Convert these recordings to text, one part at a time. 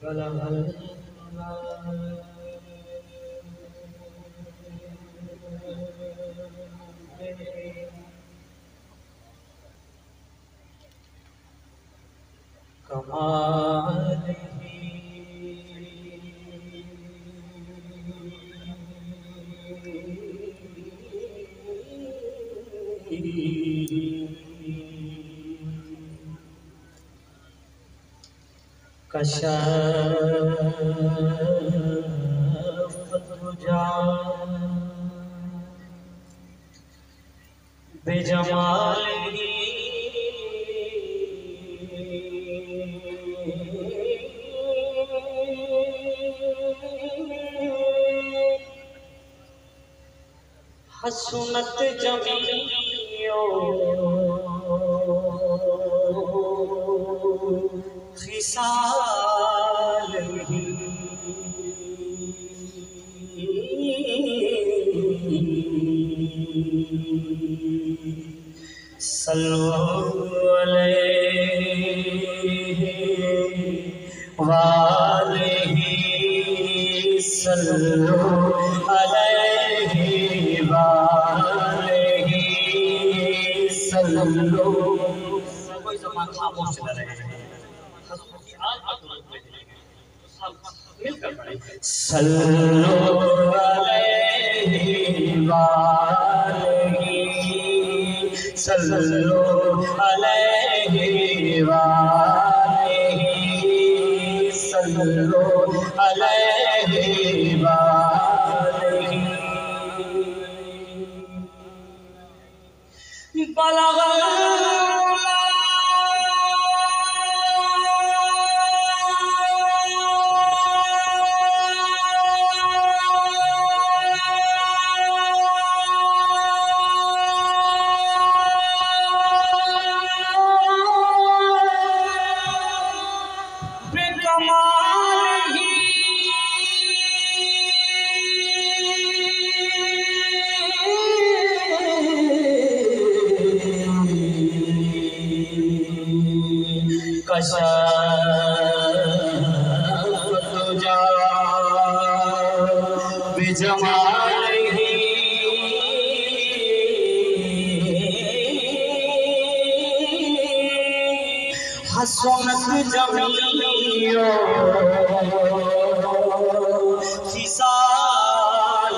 कमाल कशाफ़त तुझा बेजमाली हसनत जमीओ खिसाल सल्लल्लाहु अलैहि वालेहि सल्लल्लाहु अलैहि वालेहि सल्लल्लाहु। कोई ज़बान खामोश चला रहे हैं, हज़ूर की आग पर दुरूद भेजेंगे तो सब मिलकर पढ़ें सल्लल्लाहु अलैहि वालेहि सल्लल्लाहु अलैहि वालेहि सल्लल्लाहु अलैहि वालेहि बलगा कशाफ़त तुझा बेजमाली हसनत जमीओ खिसाल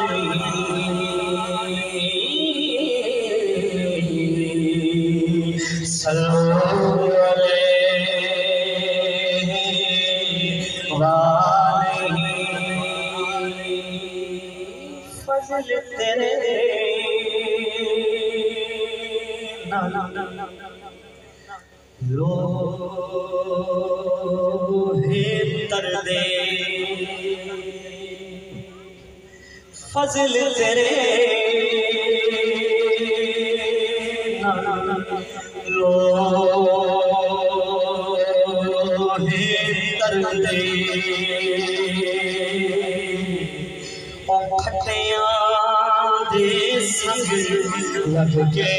सल्लल्लाहु फज़ल तेरे लोहे दर्दे फज़ल तेरे लोहे दर्दे खटिया दे संग लग के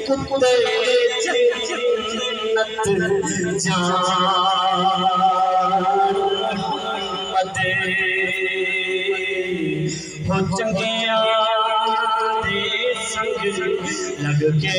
कुत्ते जन्नत जान मदे हो चंगिया दे संग लग के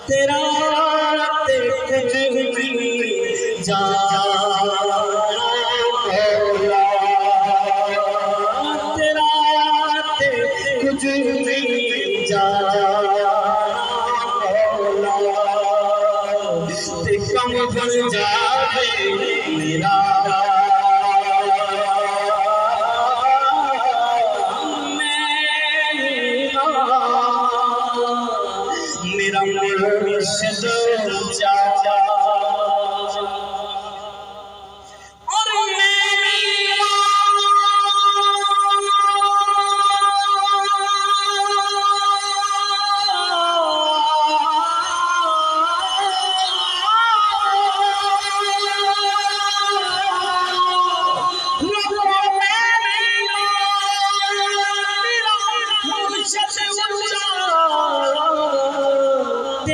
तेरा ते कुछ भी जाना तेरा ते कुछ भी जाना ते कम बन जावे मेरा मेरा मुर्शिद चाचा और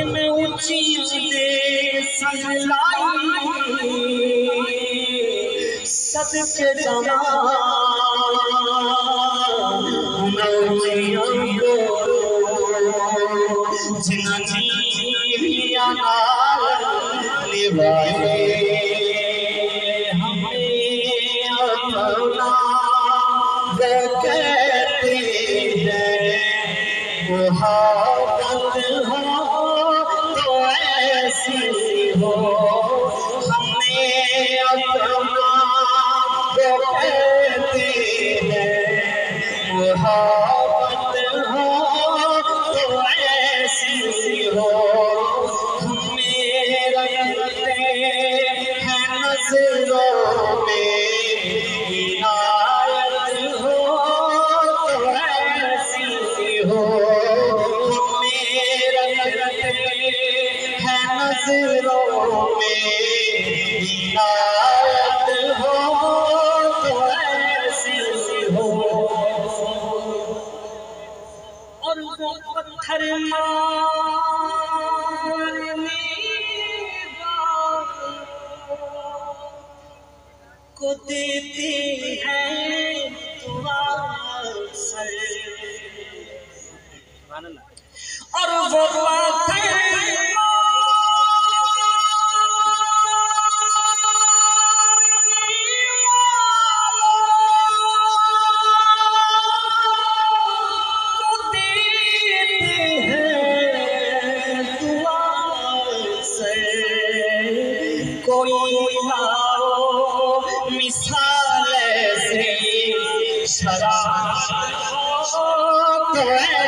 मैं ऊंची सदके जाना जिन्ना निभाए हमें अपना वो कहते हैं मोहब्बत हो तो ऐसी हो हमें अपना वो कहते हैं मोहब्बत हो तो ऐसी हो हमें रखते हैं नज़रों में इनायत हो तो ऐसी हो नज़रों में इनायत हो तो ऐसी हो और वो पत्थर मारने को देते हैं दुआ और वो पत्थर कोई लाओ मिसाल से शराब तो